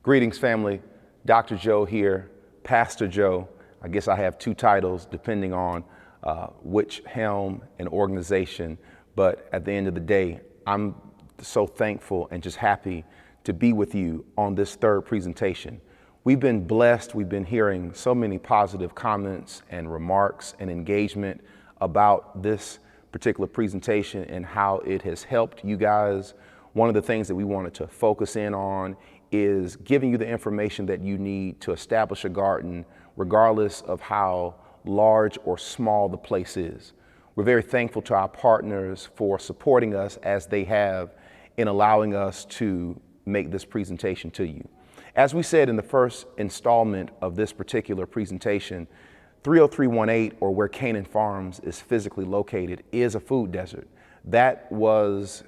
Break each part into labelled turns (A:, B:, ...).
A: Greetings, family. Dr. Joe here, Pastor Joe. I guess I have two titles depending on which helm and organization, but at the end of the day, I'm so thankful and just happy to be with you on this third presentation. We've been blessed. We've been hearing so many positive comments and remarks and engagement about this particular presentation and how it has helped you guys. One of the things that we wanted to focus in on is giving you the information that you need to establish a garden, regardless of how large or small the place is. We're very thankful to our partners for supporting us as they have in allowing us to make this presentation to you. As we said in the first installment of this particular presentation, 30318, or where Canaan Farms is physically located, is a food desert. That was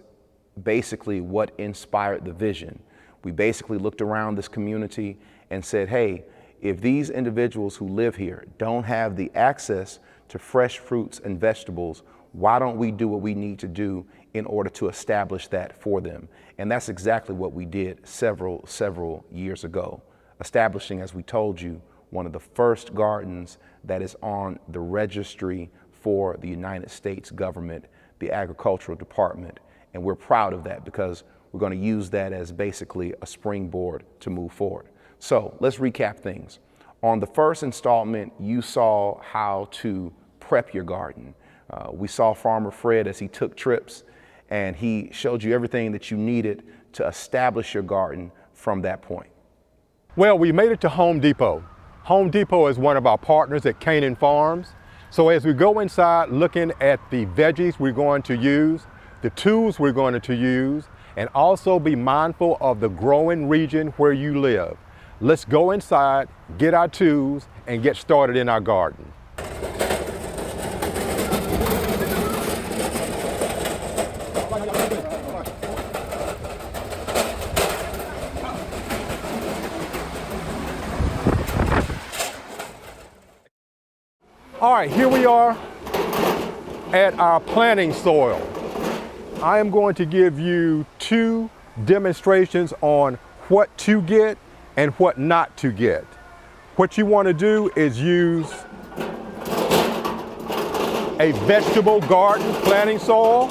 A: basically what inspired the vision. We basically looked around this community and said, hey, if these individuals who live here don't have the access to fresh fruits and vegetables, why don't we do what we need to do in order to establish that for them? And that's exactly what we did several years ago, establishing, as we told you, one of the first gardens that is on the registry for the United States government, the Agricultural Department. And we're proud of that because we're going to use that as basically a springboard to move forward. So let's recap things. On the first installment, you saw how to prep your garden. We saw Farmer Fred as he took trips and he showed you everything that you needed to establish your garden from that point.
B: Well, we made it to Home Depot. Home Depot is one of our partners at Canaan Farms. So as we go inside looking at the veggies we're going to use, the tools we're going to use, and also be mindful of the growing region where you live. Let's go inside, get our tools, and get started in our garden. All right, here we are at our planting soil. I am going to give you two demonstrations on what to get and what not to get. What you want to do is use a vegetable garden planting soil.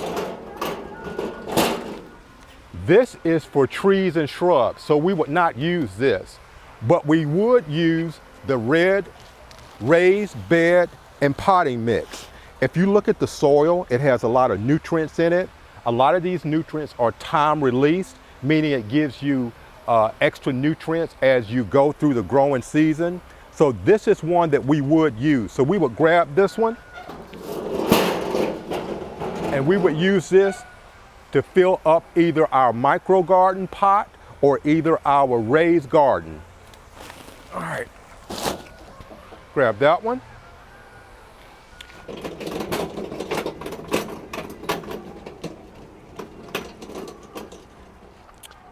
B: This is for trees and shrubs, so we would not use this, but we would use the red raised bed and potting mix. If you look at the soil, it has a lot of nutrients in it. A lot of these nutrients are time released, meaning it gives you extra nutrients as you go through the growing season. So this is one that we would use. So we would grab this one and we would use this to fill up either our micro garden pot or either our raised garden. All right, grab that one.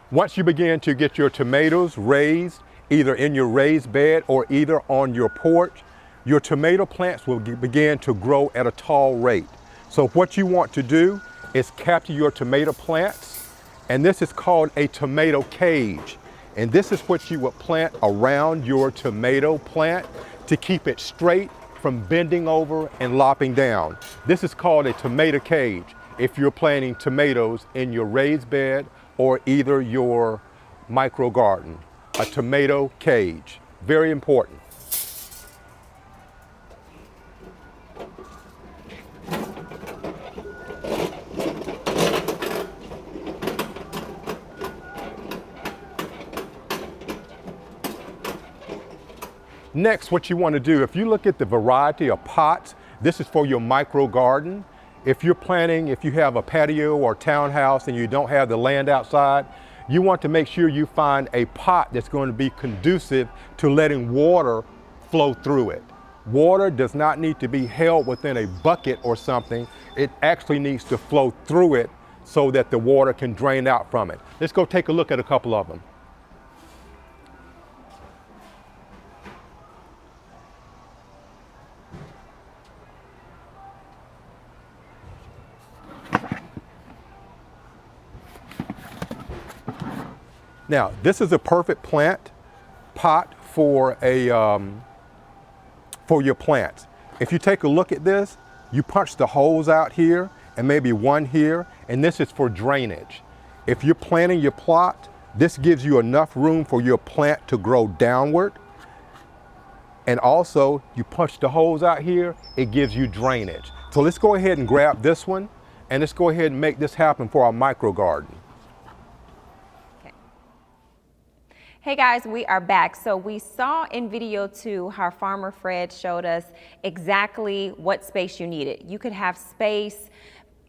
B: Once you begin to get your tomatoes raised, either in your raised bed or either on your porch, your tomato plants will begin to grow at a tall rate. So what you want to do is capture your tomato plants, and this is called a tomato cage. And this is what you would plant around your tomato plant to keep it straight from bending over and lopping down. This is called a tomato cage if you're planting tomatoes in your raised bed or either your micro garden. A tomato cage, very important. Next, what you want to do, if you look at the variety of pots, this is for your micro garden. If you're planting, if you have a patio or townhouse and you don't have the land outside, you want to make sure you find a pot that's going to be conducive to letting water flow through it. Water does not need to be held within a bucket or something. It actually needs to flow through it so that the water can drain out from it. Let's go take a look at a couple of them. Now, this is a perfect plant pot for your plants. If you take a look at this, you punch the holes out here and maybe one here, and this is for drainage. If you're planting your plot, this gives you enough room for your plant to grow downward. And also, you punch the holes out here, it gives you drainage. So let's go ahead and grab this one, and let's go ahead and make this happen for our micro garden.
C: Hey guys, we are back. So we saw in video 2 how Farmer Fred showed us exactly what space you needed. You could have space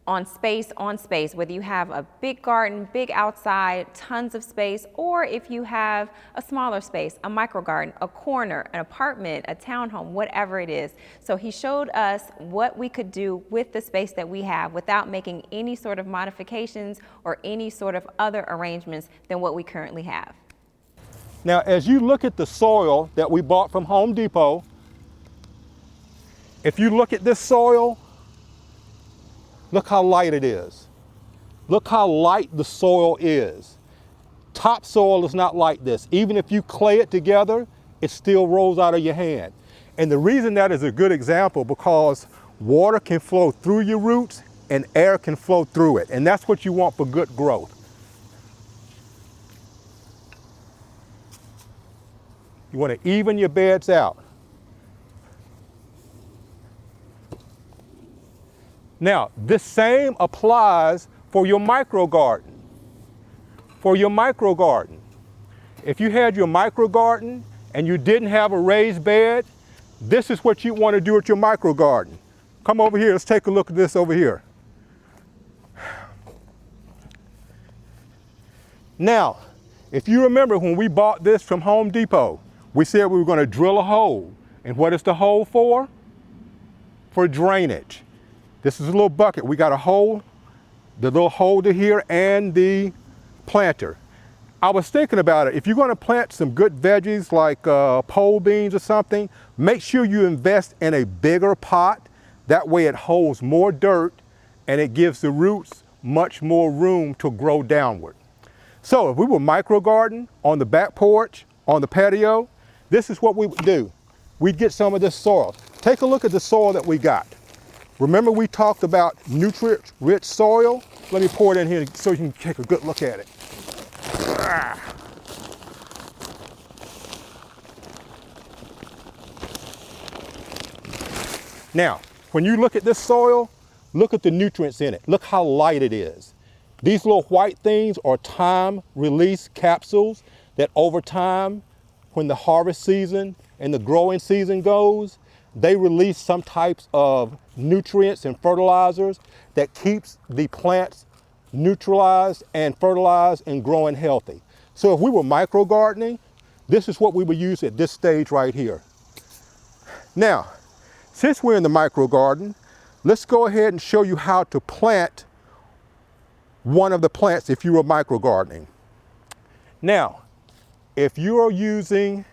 C: on space on space, whether you have a big garden, big outside, tons of space, or if you have a smaller space, a micro garden, a corner, an apartment, a townhome, whatever it is. So he showed us what we could do with the space that we have without making any sort of modifications or any sort of other arrangements than what we currently have.
B: Now, as you look at the soil that we bought from Home Depot, if you look at this soil, look how light it is. Look how light the soil is. Topsoil is not like this. Even if you clay it together, it still rolls out of your hand. And the reason that is a good example, because water can flow through your roots and air can flow through it. And that's what you want for good growth. You want to even your beds out. Now, this same applies for your micro garden. For your micro garden. If you had your micro garden and you didn't have a raised bed, this is what you want to do with your micro garden. Come over here, let's take a look at this over here. Now, if you remember when we bought this from Home Depot, we said we were going to drill a hole. And what is the hole for? For drainage. This is a little bucket. We got a hole, the little holder here, and the planter. I was thinking about it. If you're going to plant some good veggies like pole beans or something, make sure you invest in a bigger pot. That way it holds more dirt and it gives the roots much more room to grow downward. So if we were micro garden on the back porch, on the patio, this is what we would do. We'd get some of this soil. Take a look at the soil that we got. Remember we talked about nutrient-rich soil? Let me pour it in here so you can take a good look at it. Now, when you look at this soil, look at the nutrients in it. Look how light it is. These little white things are time-release capsules that over time, when the harvest season and the growing season goes, they release some types of nutrients and fertilizers that keeps the plants neutralized and fertilized and growing healthy. So if we were micro gardening, this is what we would use at this stage right here. Now, since we're in the micro garden, let's go ahead and show you how to plant one of the plants if you were micro gardening. Now, if you are using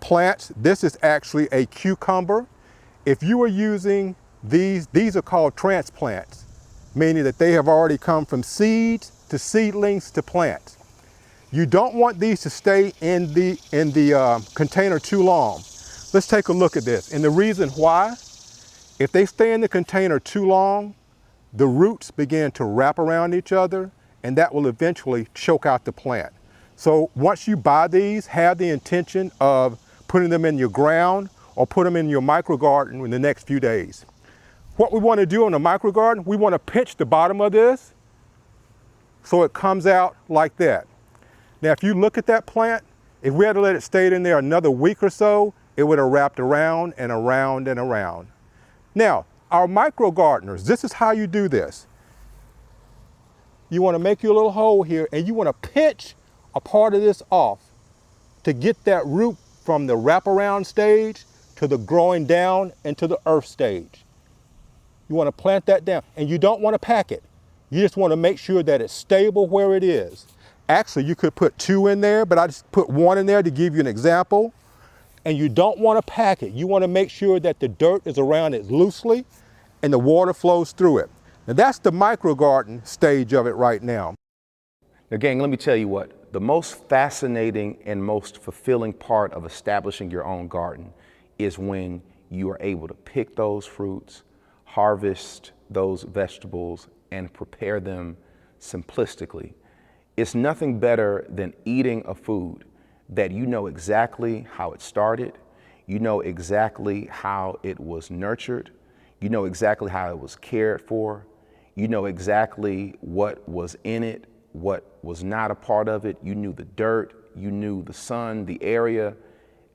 B: plants, this is actually a cucumber. If you are using these are called transplants, meaning that they have already come from seeds to seedlings to plants. You don't want these to stay in the container too long. Let's take a look at this. And the reason why, if they stay in the container too long, the roots begin to wrap around each other, and that will eventually choke out the plant. So once you buy these, have the intention of putting them in your ground or put them in your micro garden in the next few days. What we want to do in a micro garden, we want to pinch the bottom of this so it comes out like that. Now, if you look at that plant, if we had to let it stay in there another week or so, it would have wrapped around and around and around. Now, our micro gardeners, this is how you do this. You want to make your little hole here and you want to pinch a part of this off to get that root from the wraparound stage to the growing down and to the earth stage. You want to plant that down, and you don't want to pack it. You just want to make sure that it's stable where it is. Actually, you could put 2 in there, but I just put 1 in there to give you an example. And you don't want to pack it. You want to make sure that the dirt is around it loosely and the water flows through it. Now that's the micro garden stage of it right now.
A: Now, gang, let me tell you what. the most fascinating and most fulfilling part of establishing your own garden is when you are able to pick those fruits, harvest those vegetables, and prepare them simplistically. It's nothing better than eating a food that you know exactly how it started, you know exactly how it was nurtured, you know exactly how it was cared for, you know exactly what was in it, what was not a part of it. You knew the dirt, you knew the sun, the area,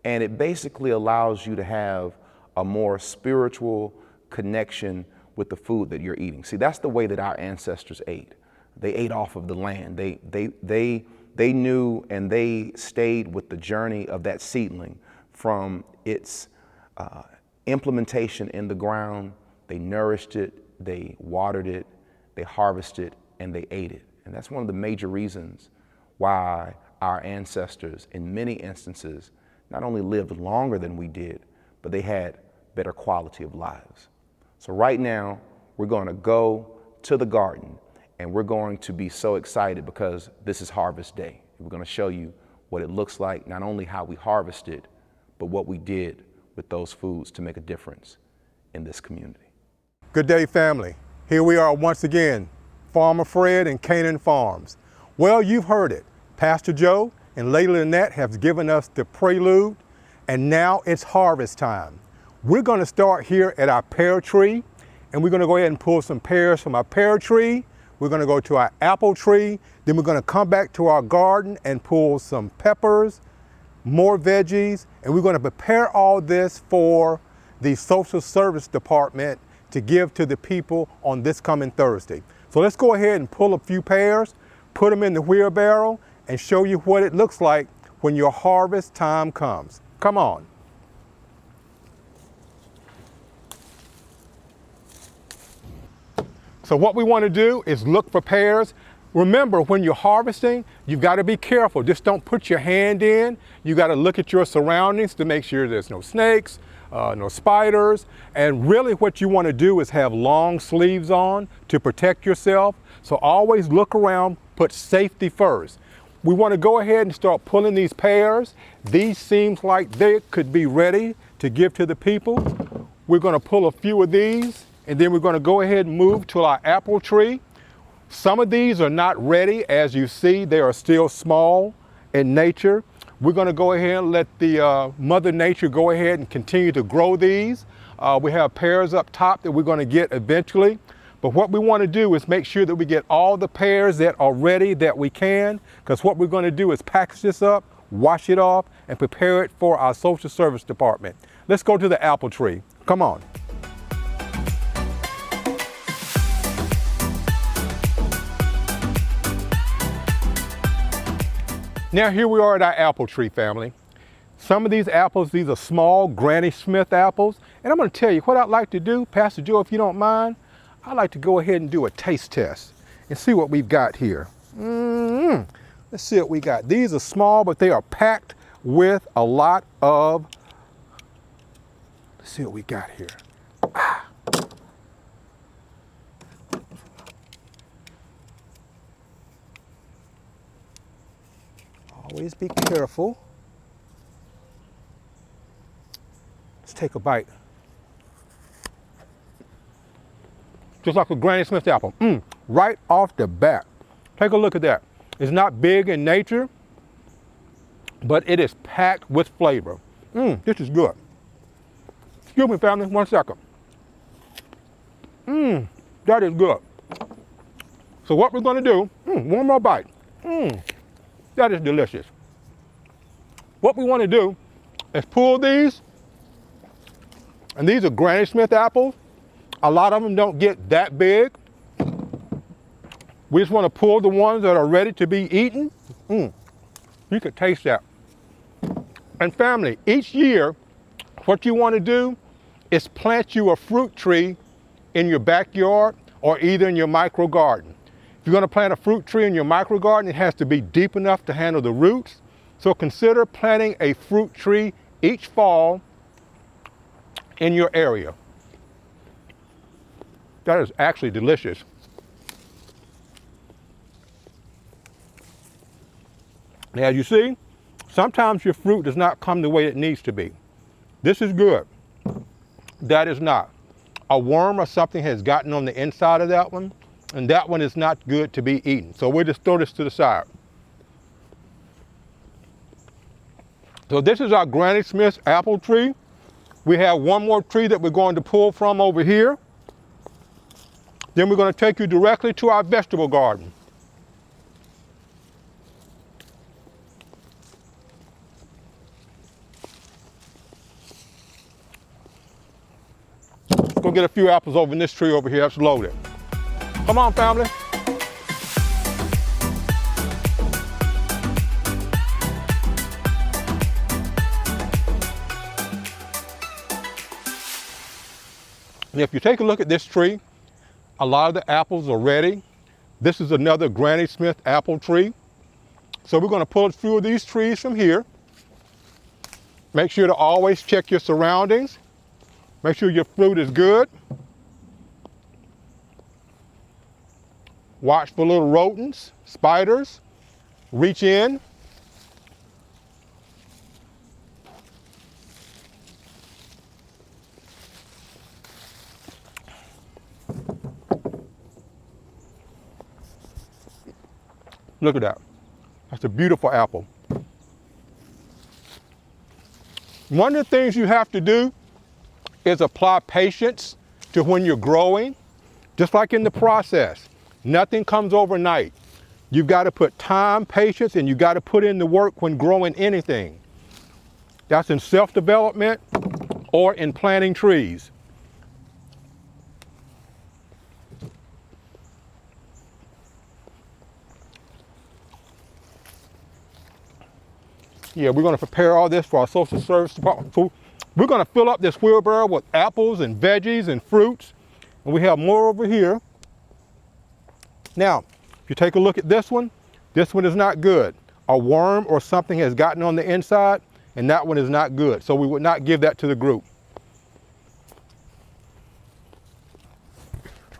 A: and it basically allows you to have a more spiritual connection with the food that you're eating. See, that's the way that our ancestors ate. They ate off of the land. They knew, and they stayed with the journey of that seedling from its implementation in the ground. They nourished it, they watered it, they harvested, and they ate it. And that's one of the major reasons why our ancestors, in many instances, not only lived longer than we did, but they had better quality of lives. So right now, we're going to go to the garden, and we're going to be so excited because this is Harvest Day. We're going to show you what it looks like, not only how we harvested, but what we did with those foods to make a difference in this community.
B: Good day, family. Here we are once again, Farmer Fred and Canaan Farms. Well, you've heard it. Pastor Joe and Lady Lynette have given us the prelude, and now it's harvest time. We're going to start here at our pear tree, and we're going to go ahead and pull some pears from our pear tree. We're going to go to our apple tree. Then we're going to come back to our garden and pull some peppers, more veggies, and we're going to prepare all this for the social service department to give to the people on this coming Thursday. So let's go ahead and pull a few pears, put them in the wheelbarrow, and show you what it looks like when your harvest time comes. Come on. So what we want to do is look for pears. Remember, when you're harvesting, you've got to be careful. Just don't put your hand in. You got to look at your surroundings to make sure there's no snakes, no spiders. And really what you want to do is have long sleeves on to protect yourself. So always look around, put safety first. We want to go ahead and start pulling these pears. These seems like they could be ready to give to the people. We're going to pull a few of these, and then we're going to go ahead and move to our apple tree. Some of these are not ready. As you see, they are still small in nature. We're going to go ahead and let the Mother Nature go ahead and continue to grow these. We have pears up top that we're going to get eventually. But what we want to do is make sure that we get all the pears that are ready that we can, because what we're going to do is package this up, wash it off, and prepare it for our social service department. Let's go to the apple tree. Come on. Now here we are at our apple tree, family. Some of these apples, these are small Granny Smith apples. And I'm going to tell you what I'd like to do, Pastor Joe, if you don't mind, I'd like to go ahead and do a taste test and see what we've got here. Let's see what we got. These are small, but they are packed with a lot of, let's see what we got here. Always be careful. Let's take a bite. Just like a Granny Smith apple. Right off the bat. Take a look at that. It's not big in nature, but it is packed with flavor. This is good. Excuse me, family, 1 second. That is good. So what we're going to do, one more bite. That is delicious. What we want to do is pull these, and these are Granny Smith apples. A lot of them don't get that big. We just want to pull the ones that are ready to be eaten. You could taste that. And family, each year, what you want to do is plant you a fruit tree in your backyard or either in your micro garden. If you're going to plant a fruit tree in your micro garden, it has to be deep enough to handle the roots. So consider planting a fruit tree each fall in your area. That is actually delicious. Now you see, sometimes your fruit does not come the way it needs to be. This is good. That is not. A worm or something has gotten on the inside of that one, and that one is not good to be eaten. So we'll just throw this to the side. So this is our Granny Smith's apple tree. We have one more tree that we're going to pull from over here. Then we're going to take you directly to our vegetable garden. Go get a few apples over in this tree over here that's loaded. Come on, family. And if you take a look at this tree, a lot of the apples are ready. This is another Granny Smith apple tree. So we're going to pull a few of these trees from here. Make sure to always check your surroundings. Make sure your fruit is good. Watch for little rodents, spiders. Reach in. Look at that. That's a beautiful apple. One of the things you have to do is apply patience to when you're growing. Just like in the process, nothing comes overnight. You've got to put time, patience, and you've got to put in the work when growing anything. That's in self-development or in planting trees. Yeah, we're going to prepare all this for our social service department food. We're going to fill up this wheelbarrow with apples and veggies and fruits. And we have more over here. Now, if you take a look at this one is not good. A worm or something has gotten on the inside, and that one is not good. So we would not give that to the group.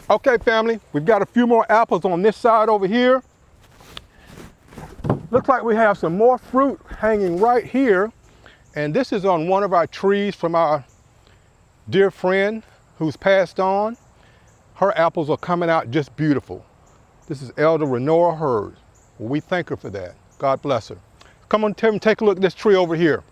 B: Okay, family, we've got a few more apples on this side over here. Looks like we have some more fruit hanging right here. And this is on one of our trees from our dear friend who's passed on. Her apples are coming out just beautiful. This is Elder Renora Hurd. Well, we thank her for that. God bless her. Come on, Tim, take a look at this tree over here.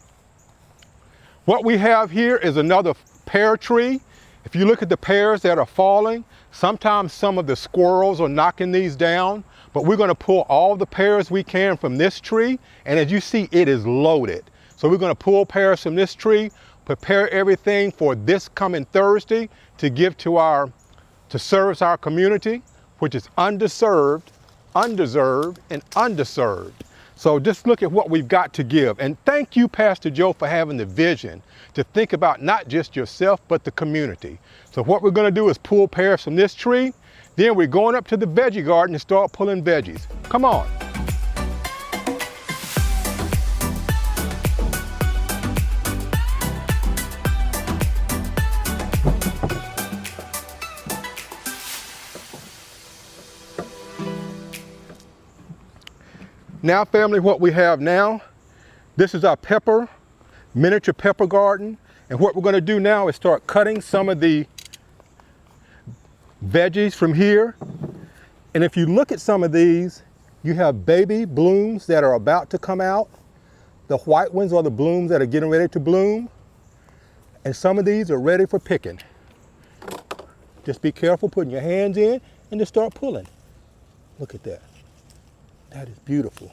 B: What we have here is another pear tree. If you look at the pears that are falling, sometimes some of the squirrels are knocking these down, but we're going to pull all the pears we can from this tree, and as you see, it is loaded. So we're going to pull pears from this tree, prepare everything for this coming Thursday to give to service our community, which is underserved, undeserved, and underserved. So just look at what we've got to give. And thank you, Pastor Joe, for having the vision to think about not just yourself, but the community. So what we're going to do is pull pears from this tree. Then we're going up to the veggie garden and start pulling veggies. Come on. Now, family, what we have now, this is our miniature pepper garden. And what we're going to do now is start cutting some of the veggies from here. And if you look at some of these, you have baby blooms that are about to come out. The white ones are the blooms that are getting ready to bloom. And some of these are ready for picking. Just be careful putting your hands in and just start pulling. Look at that. That is beautiful.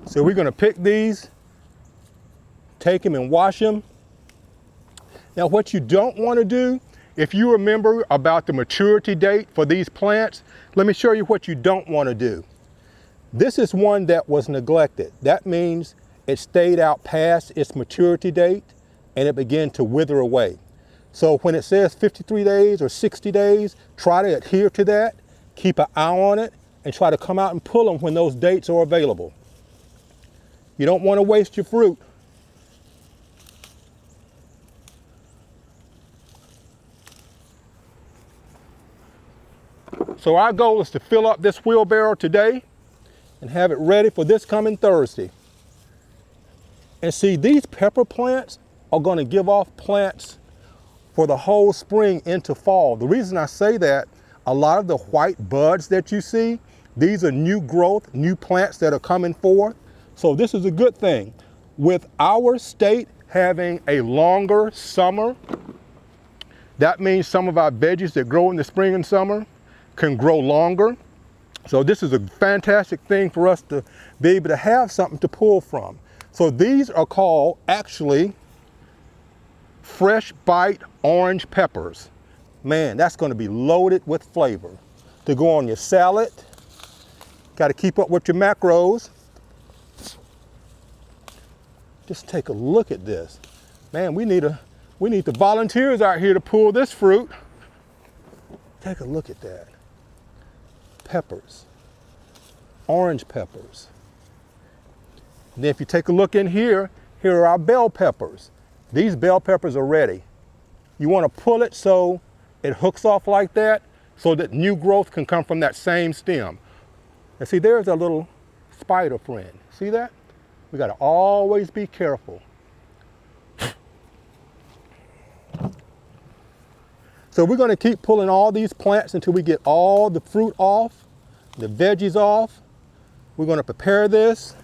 B: So we're going to pick these, take them and wash them. Now what you don't want to do, if you remember about the maturity date for these plants, let me show you what you don't want to do. This is one that was neglected. That means it stayed out past its maturity date and it began to wither away. So when it says 53 days or 60 days, try to adhere to that, keep an eye on it, and try to come out and pull them when those dates are available. You don't want to waste your fruit. So our goal is to fill up this wheelbarrow today and have it ready for this coming Thursday. And see, these pepper plants are going to give off plants for the whole spring into fall. The reason I say that, a lot of the white buds that you see, these are new growth, new plants that are coming forth. So this is a good thing. With our state having a longer summer, that means some of our veggies that grow in the spring and summer can grow longer. So this is a fantastic thing for us to be able to have something to pull from. So these are called actually fresh bite orange peppers. Man, that's going to be loaded with flavor to go on your salad. Got to keep up with your macros. Just take a look at this. Man, we need the volunteers out here to pull this fruit. Take a look at that. Peppers, orange peppers. And then if you take a look in here, here are our bell peppers. These bell peppers are ready. You want to pull it so it hooks off like that so that new growth can come from that same stem. And see, there's a little spider friend. See that? We got to always be careful. So we're going to keep pulling all these plants until we get all the fruit off, the veggies off. We're going to prepare this,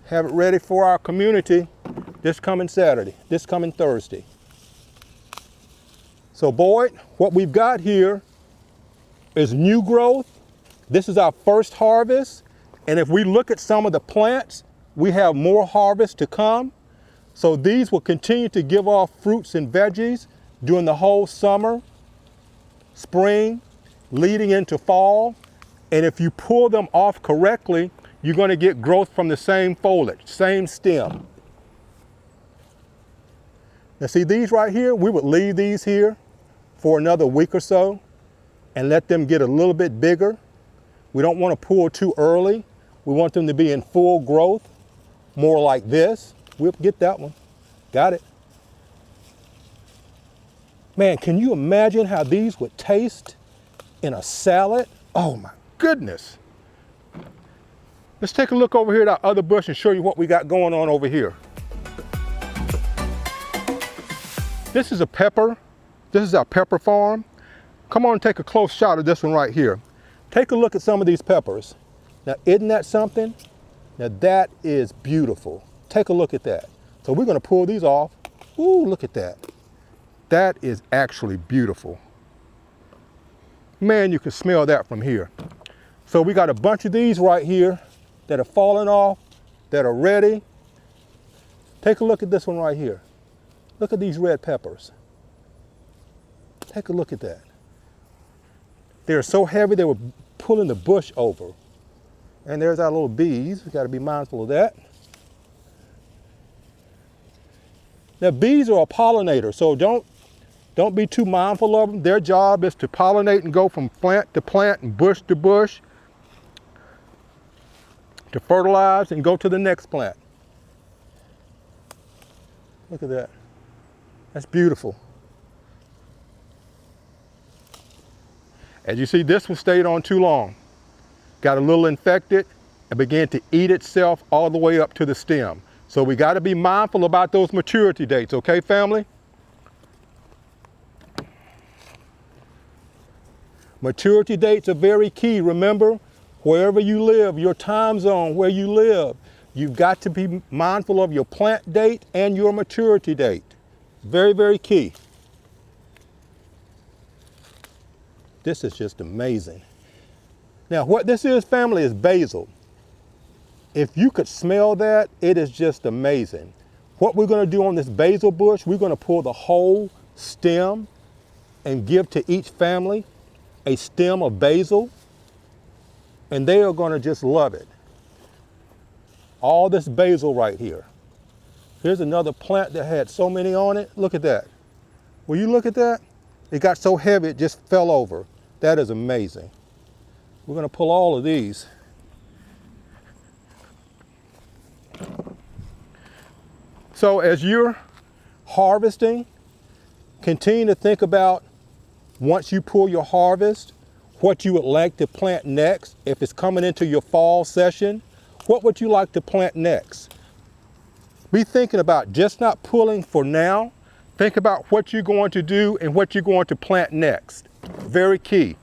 B: have it ready for our community this coming Saturday, this coming Thursday. So Boyd, what we've got here is new growth. This is our first harvest. And if we look at some of the plants, we have more harvest to come. So these will continue to give off fruits and veggies during the whole summer, spring, leading into fall. And if you pull them off correctly, you're going to get growth from the same foliage, same stem. Now see these right here, we would leave these here for another week or so and let them get a little bit bigger. We don't want to pull too early. We want them to be in full growth, more like this. We'll get that one. Got it. Man, can you imagine how these would taste in a salad? Oh my goodness. Let's take a look over here at our other bush and show you what we got going on over here. This is a pepper. This is our pepper farm. Come on and take a close shot of this one right here. Take a look at some of these peppers. Now, isn't that something? Now that is beautiful. Take a look at that. So we're going to pull these off. Ooh, look at that. That is actually beautiful. Man, you can smell that from here. So we got a bunch of these right here that are falling off, that are ready. Take a look at this one right here. Look at these red peppers. Take a look at that. They're so heavy they were pulling the bush over. And there's our little bees. We got to be mindful of that. Now bees are a pollinator, so don't be too mindful of them. Their job is to pollinate and go from plant to plant and bush to bush, to fertilize and go to the next plant. Look at that. That's beautiful. As you see, this one stayed on too long. Got a little infected and began to eat itself all the way up to the stem. So we got to be mindful about those maturity dates, okay, family? Maturity dates are very key. Remember, wherever you live, your time zone, where you live, you've got to be mindful of your plant date and your maturity date. Very, very key. This is just amazing. Now, what this is, family, is basil. If you could smell that, it is just amazing. What we're going to do on this basil bush, we're going to pull the whole stem and give to each family a stem of basil, and they are going to just love it. All this basil right here. Here's another plant that had so many on it. Look at that. Will you look at that? It got so heavy it just fell over. That is amazing. We're going to pull all of these. So as you're harvesting, continue to think about once you pull your harvest, what you would like to plant next. If it's coming into your fall session, what would you like to plant next? Be thinking about just not pulling for now. Think about what you're going to do and what you're going to plant next. Very key.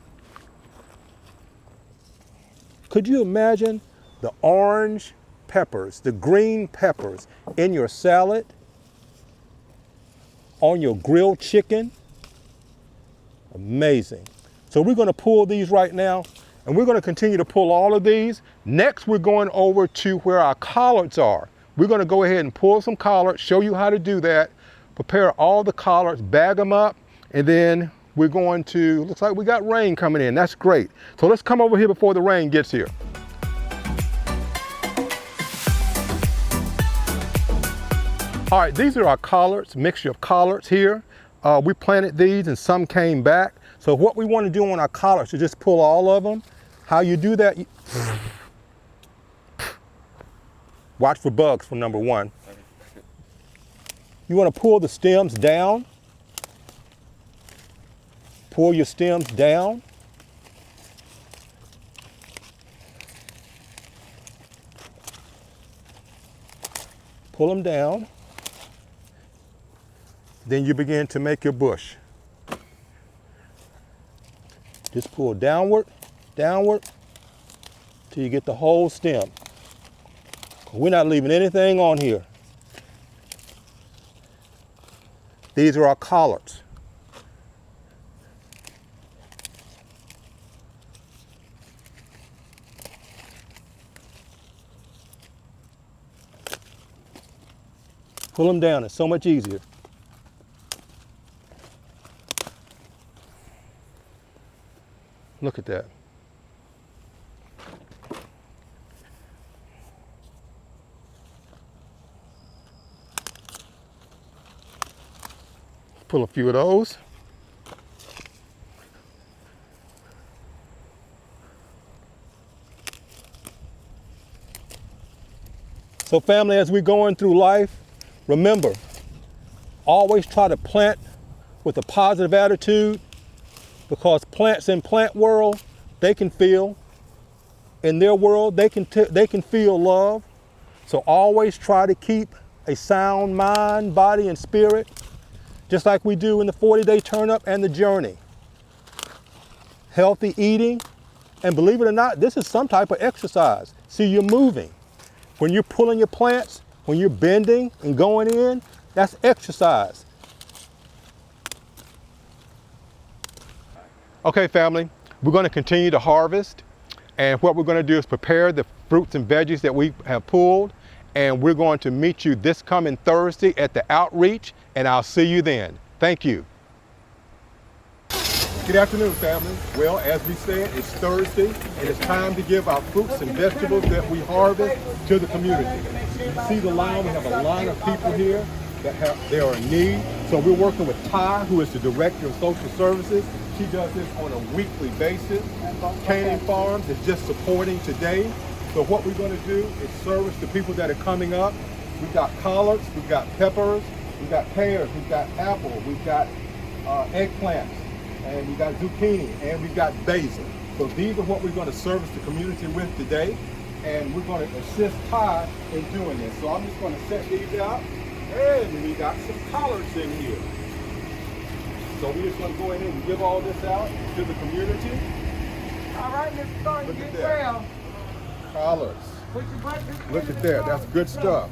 B: Could you imagine the orange peppers, the green peppers in your salad, on your grilled chicken? Amazing. So we're going to pull these right now, and we're going to continue to pull all of these. Next, we're going over to where our collards are. We're going to go ahead and pull some collards, show you how to do that, prepare all the collards, bag them up, and then we're going to, looks like we got rain coming in. That's great. So let's come over here before the rain gets here. All right, these are our collards, mixture of collards here. We planted these and some came back. So what we want to do on our collards is just pull all of them. How you do that, watch for bugs for number one. You want to pull the stems down. Pull your stems down. Pull them down. Then you begin to make your bush. Just pull downward, downward, till you get the whole stem. We're not leaving anything on here. These are our collards. Pull them down, it's so much easier. Look at that. Pull a few of those. So family, as we're going through life, remember, always try to plant with a positive attitude, because plants in plant world, they can feel. In their world, they can feel love. So always try to keep a sound mind, body, and spirit, just like we do in the 40-day turn-up and the journey. Healthy eating, and believe it or not, this is some type of exercise. See, you're moving. When you're pulling your plants, when you're bending and going in, that's exercise. Okay, family, we're going to continue to harvest, and what we're going to do is prepare the fruits and veggies that we have pulled, and we're going to meet you this coming Thursday at the outreach, and I'll see you then. Thank you. Good afternoon, family. Well, as we said, it's Thursday, and it's time to give our fruits and vegetables that we harvest to the community. You see the line, we have a line of people here that they are in need. So we're working with Ty, who is the Director of Social Services. She does this on a weekly basis. Canning Farms is just supporting today. So what we're going to do is service the people that are coming up. We've got collards, we've got peppers, we've got pears, we've got apple, we've got eggplants, and we've got zucchini, and we've got basil. So these are what we're going to service the community with today, and we're going to assist Ty in doing this. So I'm just going to set these out, and we got some collards in here. So we're just going to go ahead and give all this out to the community.
D: All right, Mr. Thornton, get well.
B: Collards. Look at that, that's good stuff.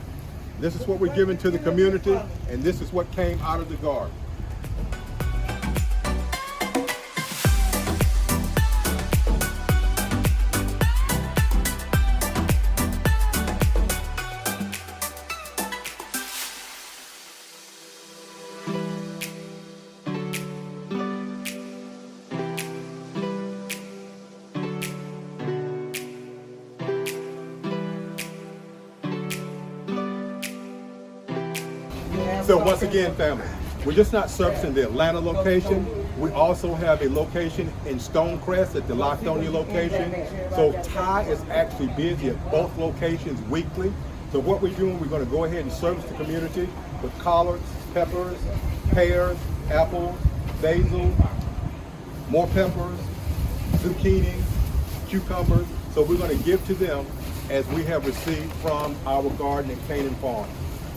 B: This is what we're giving to the community, and this is what came out of the garden. So once again, family, we're just not servicing the Atlanta location. We also have a location in Stonecrest at the Latonia location. So Ty is actually busy at both locations weekly. So what we're doing, we're going to go ahead and service the community with collards, peppers, pears, apples, basil, more peppers, zucchini, cucumbers. So we're going to give to them as we have received from our garden at Canaan Farm.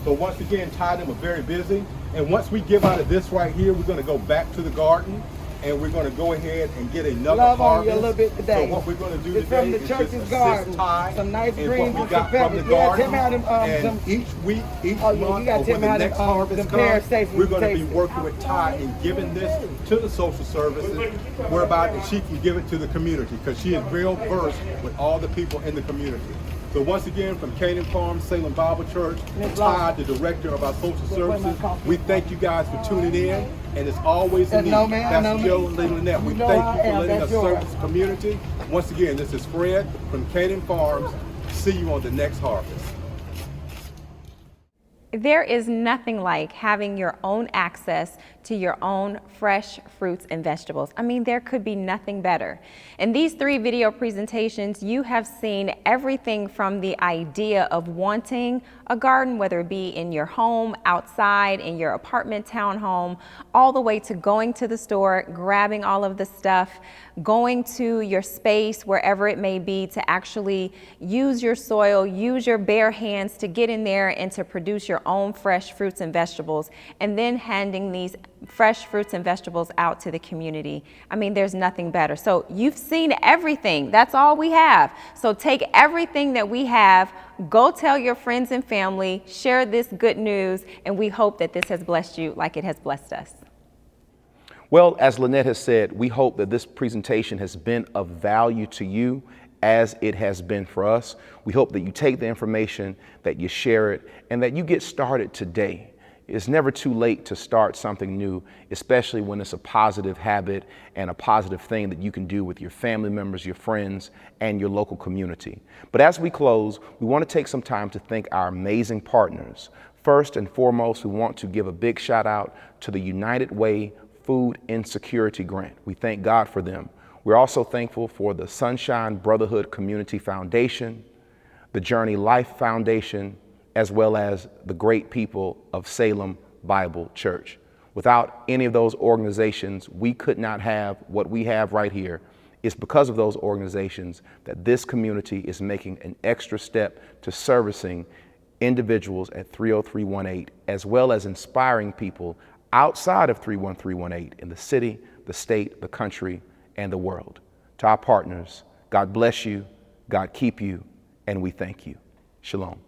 B: So once again, Ty and them are very busy. And once we give out of this right here, we're going to go back to the garden and we're going to go ahead and get another
D: Love
B: harvest.
D: on you a little bit today.
B: So what we're going to do
D: It's
B: today
D: from the
B: is
D: church's
B: just
D: garden.
B: assist Ty
D: Some nice
B: and
D: greens
B: what we
D: and
B: got
D: some
B: from the
D: peppers. Yeah,
B: garden.
D: tell me how them,
B: And each week, each
D: oh, yeah,
B: month,
D: you gotta
B: or
D: tell
B: when
D: me
B: the
D: how
B: next
D: them,
B: harvest
D: them pears
B: comes,
D: taste when
B: we're
D: you
B: going to be
D: taste it.
B: working with Ty and giving this to the social services, whereby she can give it to the community, because she is real versed with all the people in the community. So once again, from Canaan Farm, Salem Bible Church, Ty, the director of our social services, we thank you guys for tuning in, and it's always a need.
D: No, man,
B: Pastor
D: no,
B: Joe
D: man.
B: and Lady Lynette, we
D: You know
B: thank
D: I
B: you for
D: am.
B: letting us
D: That's yours.
B: serve this community. Once again, this is Fred from Canaan Farms. See you on the next harvest.
C: There is nothing like having your own access to your own fresh fruits and vegetables. I mean, there could be nothing better. In these 3 video presentations, you have seen everything from the idea of wanting a garden, whether it be in your home, outside, in your apartment, townhome, all the way to going to the store, grabbing all of the stuff, going to your space, wherever it may be, to actually use your soil, use your bare hands to get in there and to produce your own fresh fruits and vegetables, and then handing these fresh fruits and vegetables out to the community. I mean, there's nothing better. So you've seen everything. That's all we have. So take everything that we have, go tell your friends and family, share this good news, and we hope that this has blessed you like it has blessed us.
A: Well, as Lynette has said, we hope that this presentation has been of value to you as it has been for us. We hope that you take the information, that you share it, and that you get started today. It's never too late to start something new, especially when it's a positive habit and a positive thing that you can do with your family members, your friends, and your local community. But as we close, we want to take some time to thank our amazing partners. First and foremost, we want to give a big shout out to the United Way Food Insecurity Grant. We thank God for them. We're also thankful for the Sunshine Brotherhood Community Foundation, the Journey Life Foundation, as well as the great people of Salem Bible Church. Without any of those organizations, we could not have what we have right here. It's because of those organizations that this community is making an extra step to servicing individuals at 30318, as well as inspiring people outside of 31318 in the city, the state, the country, and the world. To our partners, God bless you, God keep you, and we thank you. Shalom.